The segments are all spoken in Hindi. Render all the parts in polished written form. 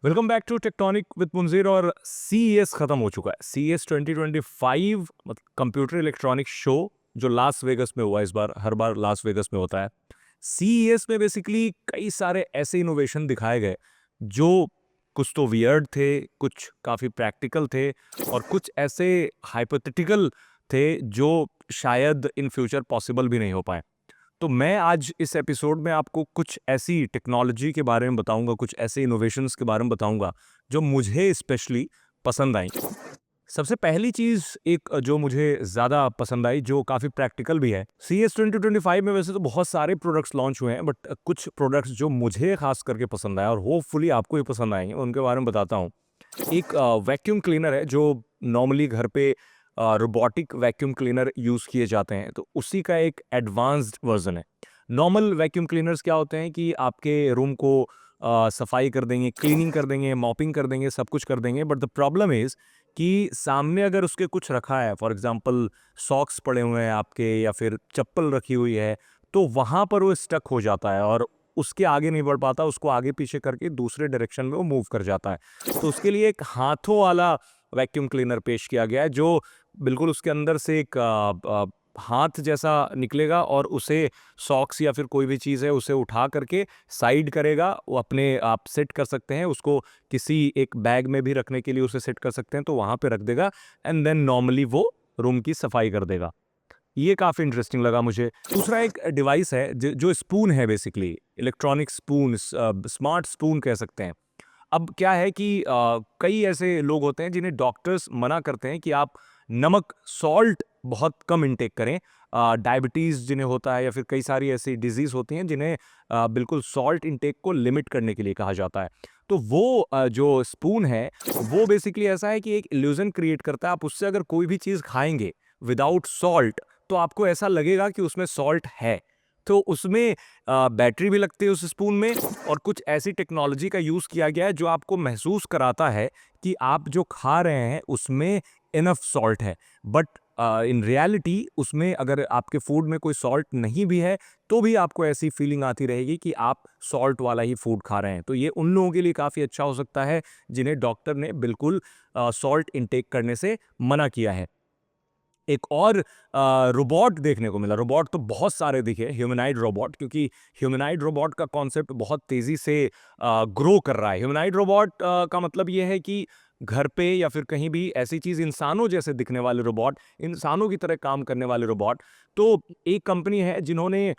Welcome back to tectonic with Munjir. और CES खत्म हो चुका है। CES 2025 मतलब कंप्यूटर इलेक्ट्रॉनिक शो जो लास वेगस में हुआ। इस बार हर बार लास वेगस में होता है। CES में बेसिकली कई सारे ऐसे इनोवेशन दिखाए गए जो कुछ तो वियर्ड थे, कुछ काफ़ी प्रैक्टिकल थे और कुछ ऐसे हाइपोथेटिकल थे जो शायद इन फ्यूचर पॉसिबल भी नहीं हो पाए। तो मैं आज इस एपिसोड में आपको कुछ ऐसी टेक्नोलॉजी के बारे में बताऊंगा, कुछ ऐसे इनोवेशंस के बारे में बताऊंगा जो मुझे स्पेशली पसंद आई। सबसे पहली चीज़ एक जो मुझे ज़्यादा पसंद आई, जो काफ़ी प्रैक्टिकल भी है। CES 2025 में वैसे तो बहुत सारे प्रोडक्ट्स लॉन्च हुए हैं, बट कुछ प्रोडक्ट्स जो मुझे खास करके पसंद आया और होपफुली आपको भी पसंद आएंगे, उनके बारे में बताता हूँ। एक वैक्यूम क्लीनर है जो नॉर्मली घर पे रोबोटिक वैक्यूम क्लीनर यूज़ किए जाते हैं, तो उसी का एक एडवांस्ड वर्जन है। नॉर्मल वैक्यूम क्लीनर्स क्या होते हैं कि आपके रूम को सफाई कर देंगे, क्लीनिंग कर देंगे, मॉपिंग कर देंगे, सब कुछ कर देंगे, बट द प्रॉब्लम इज़ कि सामने अगर उसके कुछ रखा है, फॉर एग्जांपल सॉक्स पड़े हुए हैं आपके या फिर चप्पल रखी हुई है, तो वहाँ पर वो स्टक हो जाता है और उसके आगे नहीं बढ़ पाता, उसको आगे पीछे करके दूसरे डायरेक्शन में वो मूव कर जाता है। तो उसके लिए एक हाथों वाला वैक्यूम क्लीनर पेश किया गया है जो बिल्कुल उसके अंदर से एक हाथ जैसा निकलेगा और उसे सॉक्स या फिर कोई भी चीज़ है उसे उठा करके साइड करेगा। वो अपने आप सेट कर सकते हैं उसको, किसी एक बैग में भी रखने के लिए उसे सेट कर सकते हैं, तो वहाँ पे रख देगा एंड देन नॉर्मली वो रूम की सफाई कर देगा। ये काफ़ी इंटरेस्टिंग लगा मुझे। दूसरा एक डिवाइस है जो स्पून है, basically electronic spoon, smart spoon कह सकते हैं। अब क्या है कि कई ऐसे लोग होते हैं जिन्हें डॉक्टर्स मना करते हैं कि आप नमक, सॉल्ट बहुत कम इंटेक करें। डायबिटीज़ जिन्हें होता है या फिर कई सारी ऐसी डिजीज़ होती हैं जिन्हें बिल्कुल सॉल्ट इंटेक को लिमिट करने के लिए कहा जाता है। तो वो जो स्पून है वो बेसिकली ऐसा है कि एक इल्यूज़न क्रिएट करता है। आप उससे अगर कोई भी चीज़ खाएँगे विदाउट सॉल्ट, तो आपको ऐसा लगेगा कि उसमें सॉल्ट है। तो उसमें बैटरी भी लगती है उस स्पून में और कुछ ऐसी टेक्नोलॉजी का यूज़ किया गया है जो आपको महसूस कराता है कि आप जो खा रहे हैं उसमें इनफ सॉल्ट है। बट इन रियलिटी उसमें अगर आपके फूड में कोई सॉल्ट नहीं भी है, तो भी आपको ऐसी फीलिंग आती रहेगी कि आप सॉल्ट वाला ही फूड खा रहे हैं। तो ये उन लोगों के लिए काफ़ी अच्छा हो सकता है जिन्हें डॉक्टर ने बिल्कुल सॉल्ट इंटेक करने से मना किया है। एक और रोबोट देखने को मिला। रोबोट तो बहुत सारे दिखे, ह्यूमनॉइड रोबोट, क्योंकि ह्यूमनॉइड रोबोट का कॉन्सेप्ट बहुत तेज़ी से ग्रो कर रहा है। ह्यूमनॉइड रोबोट का मतलब ये है कि घर पे या फिर कहीं भी ऐसी चीज़, इंसानों जैसे दिखने वाले रोबोट, इंसानों की तरह काम करने वाले रोबोट। तो एक कंपनी है जिन्होंने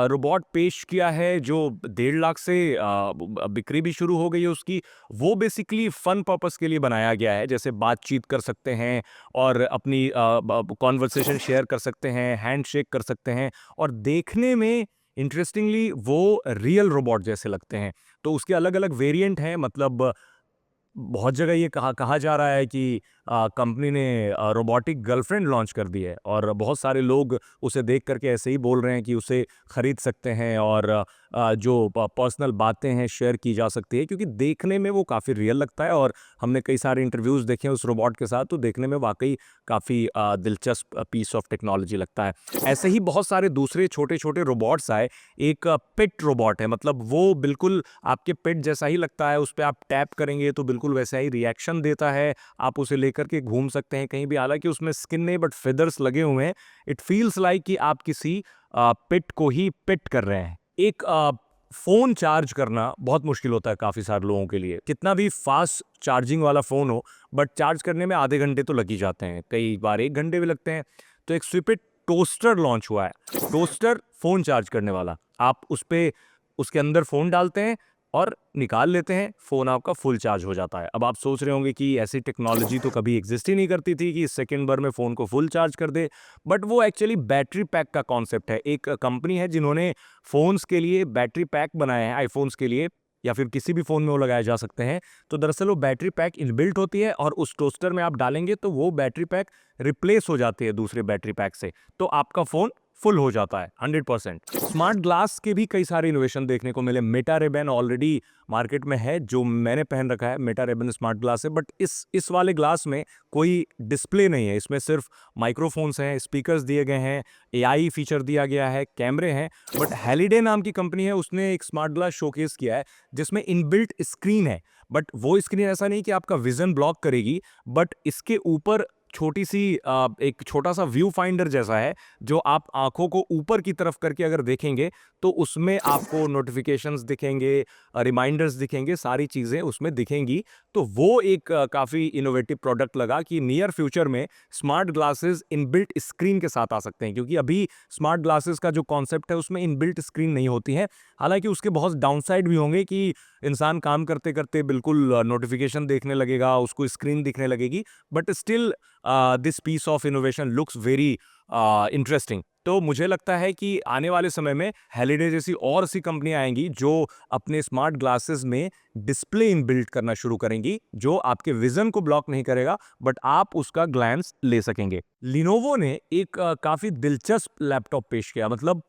रोबोट पेश किया है जो 1.5 लाख से बिक्री भी शुरू हो गई है उसकी। वो बेसिकली फ़न पर्पस के लिए बनाया गया है, जैसे बातचीत कर सकते हैं और अपनी कॉन्वर्सेशन शेयर कर सकते हैं, हैंडशेक कर सकते हैं और देखने में इंटरेस्टिंगली वो रियल रोबोट जैसे लगते हैं। तो उसके अलग-अलग वेरिएंट हैं, मतलब बहुत जगह ये कहा कहा जा रहा है कि कंपनी ने रोबोटिक गर्लफ्रेंड लॉन्च कर दी है और बहुत सारे लोग उसे देख करके ऐसे ही बोल रहे हैं कि उसे खरीद सकते हैं और जो पर्सनल बातें हैं शेयर की जा सकती है, क्योंकि देखने में वो काफ़ी रियल लगता है। और हमने कई सारे इंटरव्यूज़ देखे हैं उस रोबोट के साथ, तो देखने में वाकई काफ़ी दिलचस्प पीस ऑफ टेक्नोलॉजी लगता है। ऐसे ही बहुत सारे दूसरे छोटे-छोटे रोबोट्स आए। एक पेट रोबोट है, मतलब वो बिल्कुल आपके पेट जैसा ही लगता है, उस पे आप टैप करेंगे तो बिल्कुल वैसा ही रिएक्शन देता है। आप उसे लेकर के घूम सकते हैं कहीं भी, हालाँकि उसमें स्किन नहीं बट feathers लगे हुए हैं। इट फील्स लाइक कि आप किसी पेट को ही पेट कर रहे हैं। एक फ़ोन चार्ज करना बहुत मुश्किल होता है काफ़ी सारे लोगों के लिए। कितना भी फ़ास्ट चार्जिंग वाला फ़ोन हो, बट चार्ज करने में आधे घंटे तो लग ही जाते हैं, कई बार 1 घंटे भी लगते हैं। तो एक स्विपिट टोस्टर लॉन्च हुआ है। टोस्टर फ़ोन चार्ज करने वाला। आप उस पे उसके अंदर फ़ोन डालते हैं और निकाल लेते हैं, फ़ोन आपका फुल चार्ज हो जाता है। अब आप सोच रहे होंगे कि ऐसी टेक्नोलॉजी तो कभी एग्ज़िस्ट ही नहीं करती थी कि सेकंड भर में फ़ोन को फुल चार्ज कर दे। बट वो एक्चुअली बैटरी पैक का कॉन्सेप्ट है। एक कंपनी है जिन्होंने फ़ोन्स के लिए बैटरी पैक बनाए हैं, आईफ़ोन्स के लिए या फिर किसी भी फ़ोन में वो लगाए जा सकते हैं। तो दरअसल वो बैटरी पैक इनबिल्ट होती है और उस टोस्टर में आप डालेंगे तो वो बैटरी पैक रिप्लेस हो जाती है दूसरे बैटरी पैक से। तो आपका फ़ोन फुल हो जाता है 100%। स्मार्ट ग्लास के भी कई सारे इनोवेशन देखने को मिले। मेटा रेबन ऑलरेडी मार्केट में है, जो मैंने पहन रखा है, मेटा रेबन स्मार्ट ग्लास है, बट इस वाले ग्लास में कोई डिस्प्ले नहीं है, इसमें सिर्फ माइक्रोफोन्स हैं, स्पीकर्स दिए गए हैं, एआई फीचर दिया गया है, कैमरे हैं। बट हैलिडे नाम की कंपनी है, उसने एक स्मार्ट ग्लास शोकेस किया है जिसमें इनबिल्ट स्क्रीन है। बट वो स्क्रीन ऐसा नहीं कि आपका विजन ब्लॉक करेगी, बट इसके ऊपर छोटी सी एक छोटा सा व्यू फाइंडर जैसा है, जो आप आंखों को ऊपर की तरफ करके अगर देखेंगे तो उसमें आपको नोटिफिकेशंस दिखेंगे, रिमाइंडर्स दिखेंगे, सारी चीज़ें उसमें दिखेंगी। तो वो एक काफ़ी इनोवेटिव प्रोडक्ट लगा कि नियर फ्यूचर में स्मार्ट ग्लासेस इनबिल्ट स्क्रीन के साथ आ सकते हैं, क्योंकि अभी स्मार्ट ग्लासेस का जो कॉन्सेप्ट है उसमें इनबिल्ट स्क्रीन नहीं होती है। हालांकि उसके बहुत डाउनसाइड भी होंगे कि इंसान काम करते करते बिल्कुल नोटिफिकेशन देखने लगेगा, उसको स्क्रीन दिखने लगेगी, but still this piece of innovation looks very interesting. तो मुझे लगता है कि आने वाले समय में हैलिडे जैसी और सी कंपनियां आएंगी जो अपने स्मार्ट ग्लासेस में डिस्प्ले इन बिल्ड करना शुरू करेंगी, जो आपके विजन को ब्लॉक नहीं करेगा, बट आप उसका ग्लैंस ले सकेंगे। लिनोवो ने एक काफी दिलचस्प लैपटॉप पेश किया। मतलब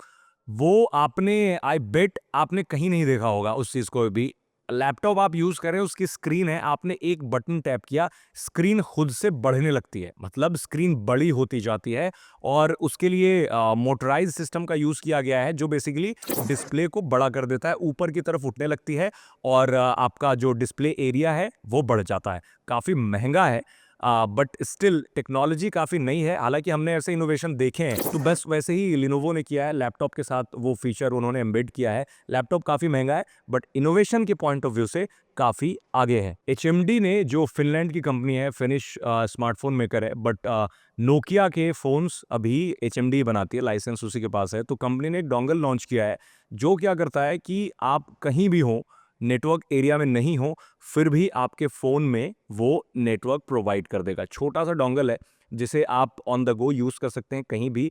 वो आपने, आई बेट आपने कहीं नहीं देखा होगा उस चीज को भी। लैपटॉप आप यूज कर रहे हैं, उसकी स्क्रीन है, आपने एक बटन टैप किया, स्क्रीन खुद से बढ़ने लगती है, मतलब स्क्रीन बड़ी होती जाती है। और उसके लिए मोटराइज सिस्टम का यूज किया गया है, जो बेसिकली डिस्प्ले को बड़ा कर देता है, ऊपर की तरफ उठने लगती है, और आपका जो डिस्प्ले एरिया है वो बढ़ जाता है। काफी महंगा है, बट स्टिल टेक्नोलॉजी काफ़ी नई है। हालांकि हमने ऐसे इनोवेशन देखे हैं, तो बस वैसे ही लिनोवो ने किया है, लैपटॉप के साथ वो फीचर उन्होंने एम्बेड किया है। लैपटॉप काफ़ी महंगा है, बट इनोवेशन के पॉइंट ऑफ व्यू से काफ़ी आगे है। एचएमडी ने, जो फिनलैंड की कंपनी है, फिनिश स्मार्टफोन मेकर है, बट नोकिया के फ़ोन्स अभी एचएमडी बनाती है, लाइसेंस उसी के पास है। तो कंपनी ने एक डोंगल लॉन्च किया है, जो क्या करता है कि आप कहीं भी हो, नेटवर्क एरिया में नहीं हो, फिर भी आपके फ़ोन में वो नेटवर्क प्रोवाइड कर देगा। छोटा सा डोंगल है जिसे आप ऑन द गो यूज़ कर सकते हैं कहीं भी।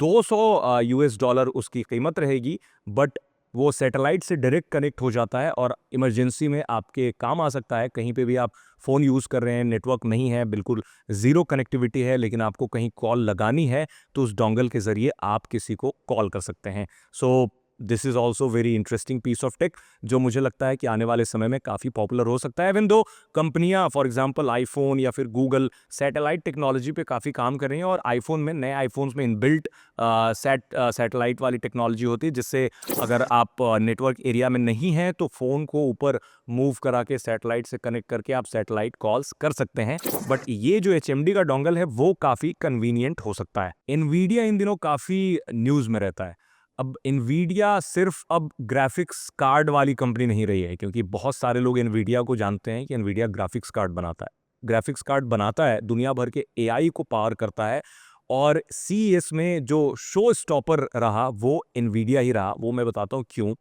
200 यूएस डॉलर उसकी कीमत रहेगी, बट वो सैटेलाइट से डायरेक्ट कनेक्ट हो जाता है और इमरजेंसी में आपके काम आ सकता है। कहीं पे भी आप फ़ोन यूज़ कर रहे हैं, नेटवर्क नहीं है, बिल्कुल ज़ीरो कनेक्टिविटी है, लेकिन आपको कहीं कॉल लगानी है, तो उस डोंगल के ज़रिए आप किसी को कॉल कर सकते हैं। So this is also very interesting piece of tech, जो मुझे लगता है कि आने वाले समय में काफ़ी पॉपुलर हो सकता है। इवन दो कंपनियां, फॉर एग्जांपल आईफोन या फिर गूगल, सैटेलाइट टेक्नोलॉजी पे काफ़ी काम कर रही हैं, और आईफोन में, नए आईफोन्स में इनबिल्ट सैटेलाइट वाली टेक्नोलॉजी होती है, जिससे अगर आप नेटवर्क एरिया में नहीं हैं तो फ़ोन को ऊपर मूव करा के सैटेलाइट से कनेक्ट करके आप सैटेलाइट कॉल्स कर सकते हैं। बट ये जो एचएमडी का डोंगल है वो काफ़ी कन्वीनियंट हो सकता है। एनवीडिया इन दिनों काफ़ी न्यूज़ में रहता है। अब एनवीडिया सिर्फ अब ग्राफिक्स कार्ड वाली कंपनी नहीं रही है, क्योंकि बहुत सारे लोग एनवीडिया को जानते हैं कि एनवीडिया ग्राफिक्स कार्ड बनाता है। ग्राफिक्स कार्ड बनाता है, दुनिया भर के एआई को पावर करता है, और सीईएस में जो शो स्टॉपर रहा वो एनवीडिया ही रहा। वो मैं बताता हूँ क्यों।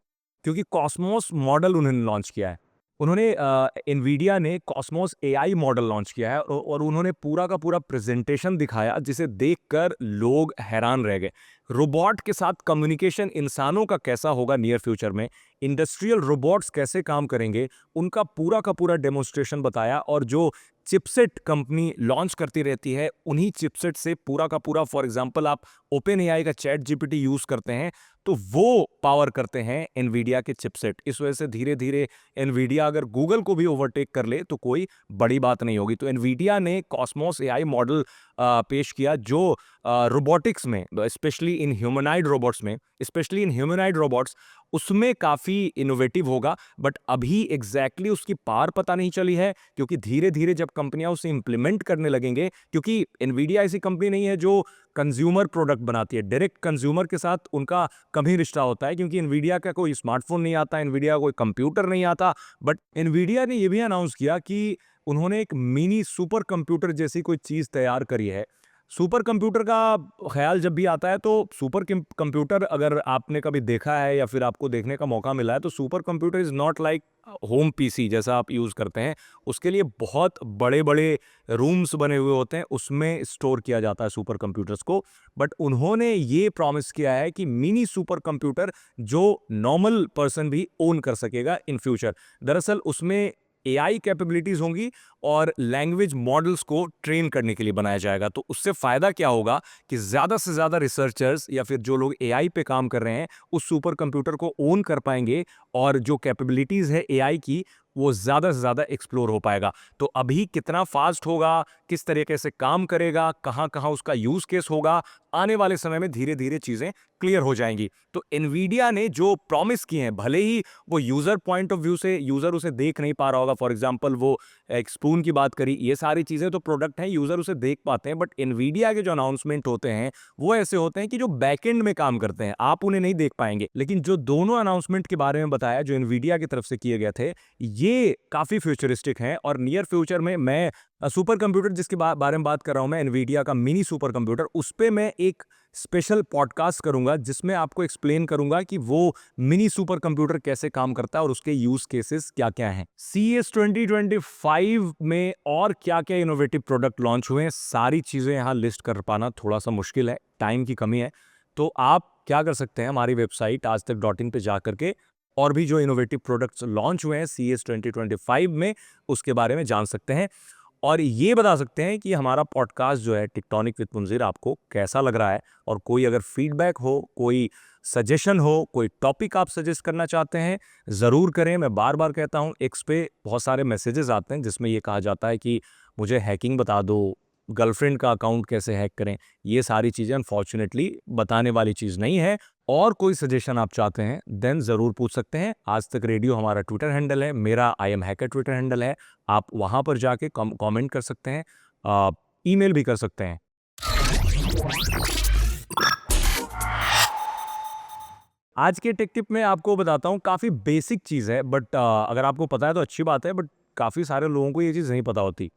क्योंकि कॉस्मोस मॉडल उन्होंने लॉन्च किया है। उन्होंने एनवीडिया ने कॉस्मोस एआई मॉडल लॉन्च किया है, और उन्होंने पूरा का पूरा प्रेजेंटेशन दिखाया, जिसे देखकर लोग हैरान रह गए। रोबोट के साथ कम्युनिकेशन इंसानों का कैसा होगा नियर फ्यूचर में, इंडस्ट्रियल रोबोट्स कैसे काम करेंगे, उनका पूरा का पूरा डेमोन्स्ट्रेशन बताया। और जो चिपसेट कंपनी लॉन्च करती रहती है, उन्हीं चिपसेट से पूरा का पूरा, फॉर एग्जांपल आप ओपन एआई का चैट जीपीटी यूज़ करते हैं, तो वो पावर करते हैं एनवीडिया के चिपसेट। इस वजह से धीरे धीरे एनवीडिया अगर गूगल को भी ओवरटेक कर ले तो कोई बड़ी बात नहीं होगी। तो एनवीडिया ने कॉस्मोस एआई मॉडल पेश किया, जो रोबोटिक्स में, स्पेशली इन ह्यूमनाइड रोबोट्स, उसमें काफ़ी इनोवेटिव होगा। बट अभी एग्जैक्टली उसकी पार पता नहीं चली है, क्योंकि धीरे धीरे जब कंपनियां उसे इंप्लीमेंट करने लगेंगे, क्योंकि एनवीडिया ऐसी कंपनी नहीं है जो कंज्यूमर प्रोडक्ट बनाती है, डायरेक्ट कंज्यूमर के साथ उनका कम ही रिश्ता होता है, क्योंकि एनवीडिया का कोई स्मार्टफोन नहीं आता, एनवीडिया का कोई कंप्यूटर नहीं आता। बट एनवीडिया ने यह भी अनाउंस किया कि उन्होंने एक मिनी सुपर कंप्यूटर जैसी कोई चीज़ तैयार करी है। सुपर कंप्यूटर का ख्याल जब भी आता है, तो सुपर कंप्यूटर अगर आपने कभी देखा है या फिर आपको देखने का मौका मिला है, तो super computer is not like home PC जैसा आप यूज़ करते हैं। उसके लिए बहुत बड़े बड़े रूम्स बने हुए होते हैं, उसमें स्टोर किया जाता है सुपर कंप्यूटर्स को। बट उन्होंने ये प्रॉमिस किया है कि मिनी सुपर कंप्यूटर जो नॉर्मल पर्सन भी ओन कर सकेगा इन फ्यूचर। दरअसल उसमें AI कैपेबिलिटीज होंगी और लैंग्वेज मॉडल्स को ट्रेन करने के लिए बनाया जाएगा। तो उससे फायदा क्या होगा कि ज्यादा से ज्यादा रिसर्चर्स या फिर जो लोग AI पे काम कर रहे हैं उस सुपर कंप्यूटर को ओन कर पाएंगे और जो कैपेबिलिटीज है AI की वो ज्यादा से ज्यादा एक्सप्लोर हो पाएगा। तो अभी कितना फास्ट होगा, किस तरीके से काम करेगा, कहां कहां उसका यूज केस होगा, आने वाले समय में धीरे धीरे चीजें क्लियर हो जाएंगी। तो एनवीडिया ने जो प्रॉमिस किए हैं, भले ही वो यूजर पॉइंट ऑफ व्यू से यूजर उसे देख नहीं पा रहा होगा, फॉर एग्जांपल वो एक स्पून की बात करी, ये सारी चीजें तो प्रोडक्ट हैं, यूजर उसे देख पाते हैं, बट एनवीडिया के जो अनाउंसमेंट होते हैं वो ऐसे होते हैं कि जो बैकएंड में काम करते हैं आप उन्हें नहीं देख पाएंगे। लेकिन जो दोनों अनाउंसमेंट के बारे में बताया जो एनवीडिया की तरफ से किए गए थे, ये काफी फ्यूचरिस्टिक हैं और नियर फ्यूचर में मैं सुपर कंप्यूटर जिसके बारे में बात कर रहा हूं मैं, एनवीडिया का मिनी सुपर कंप्यूटर, उस पे मैं एक स्पेशल पॉडकास्ट करूंगा जिसमें आपको एक्सप्लेन करूंगा कि वो मिनी सुपर कंप्यूटर कैसे काम करता है और उसके यूज केसेस क्या क्या हैं। CES 2025 में और क्या क्या इनोवेटिव प्रोडक्ट लॉन्च हुए हैं, सारी चीजें यहां लिस्ट कर पाना थोड़ा सा मुश्किल है, टाइम की कमी है। तो आप क्या कर सकते हैं, हमारी वेबसाइट aajtak.in पे जाकर के और भी जो इनोवेटिव प्रोडक्ट्स लॉन्च हुए हैं CES 2025 में उसके बारे में जान सकते हैं और ये बता सकते हैं कि हमारा पॉडकास्ट जो है टेक्टोनिक विद मुंजीर आपको कैसा लग रहा है। और कोई अगर फीडबैक हो, कोई सजेशन हो, कोई टॉपिक आप सजेस्ट करना चाहते हैं, ज़रूर करें। मैं बार बार कहता हूँ, एक्स पे बहुत सारे मैसेजेस आते हैं जिसमें ये कहा जाता है कि मुझे हैकिंग बता दो, गर्लफ्रेंड का अकाउंट कैसे हैक करें। ये सारी चीज़ें अनफॉर्चुनेटली बताने वाली चीज़ नहीं है। और कोई सजेशन आप चाहते हैं देन ज़रूर पूछ सकते हैं। आज तक रेडियो हमारा ट्विटर हैंडल है, मेरा I am hacker Twitter handle है, आप वहां पर जाके कमेंट कर सकते हैं, ईमेल भी कर सकते हैं। आज के टेक टिप में आपको बताता हूँ, काफ़ी बेसिक चीज़ है बट अगर आपको पता है तो अच्छी बात है, बट काफ़ी सारे लोगों को ये चीज़ नहीं पता होती।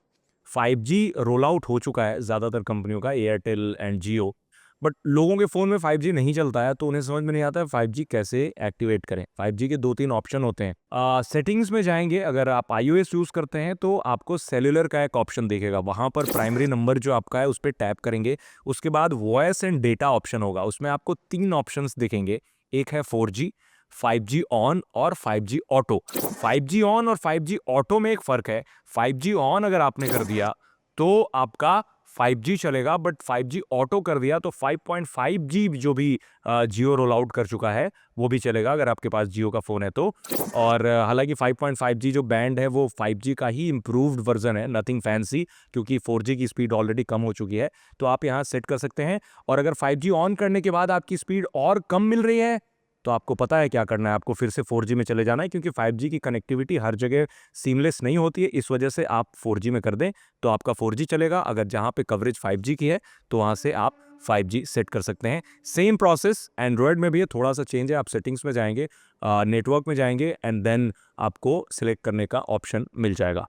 5G रोल आउट हो चुका है ज़्यादातर कंपनियों का, एयरटेल एंड जियो, बट लोगों के फ़ोन में 5G नहीं चलता है तो उन्हें समझ में नहीं आता है 5G कैसे एक्टिवेट करें। 5G के 2-3 ऑप्शन होते हैं। सेटिंग्स में जाएंगे, अगर आप iOS यूज़ करते हैं तो आपको सेल्यूलर का एक ऑप्शन दिखेगा, वहाँ पर प्राइमरी नंबर जो आपका है उस पर टैप करेंगे। उसके बाद वॉइस एंड डेटा ऑप्शन होगा, उसमें आपको 3 ऑप्शंस दिखेंगे। एक है 4G, 5G ऑन और 5G ऑटो। 5G ऑन और 5G ऑटो में एक फ़र्क है। 5G ऑन अगर आपने कर दिया तो आपका 5G चलेगा, बट 5G ऑटो कर दिया तो 5.5G जो भी जियो रोल आउट कर चुका है वो भी चलेगा अगर आपके पास जियो का फ़ोन है तो। और हालांकि 5.5G जो बैंड है वो 5G का ही इम्प्रूव्ड वर्जन है, नथिंग फैंसी, क्योंकि 4G की स्पीड ऑलरेडी कम हो चुकी है। तो आप यहाँ सेट कर सकते हैं। और अगर 5G ऑन करने के बाद आपकी स्पीड और कम मिल रही है तो आपको पता है क्या करना है, आपको फिर से 4G में चले जाना है, क्योंकि 5G की कनेक्टिविटी हर जगह सीमलेस नहीं होती है। इस वजह से आप 4G में कर दें तो आपका 4G चलेगा। अगर जहाँ पे कवरेज 5G की है तो वहाँ से आप 5G सेट कर सकते हैं। सेम प्रोसेस एंड्रॉयड में भी है, थोड़ा सा चेंज है। आप सेटिंग्स में जाएंगे, नेटवर्क में जाएंगे एंड देन आपको सिलेक्ट करने का ऑप्शन मिल जाएगा।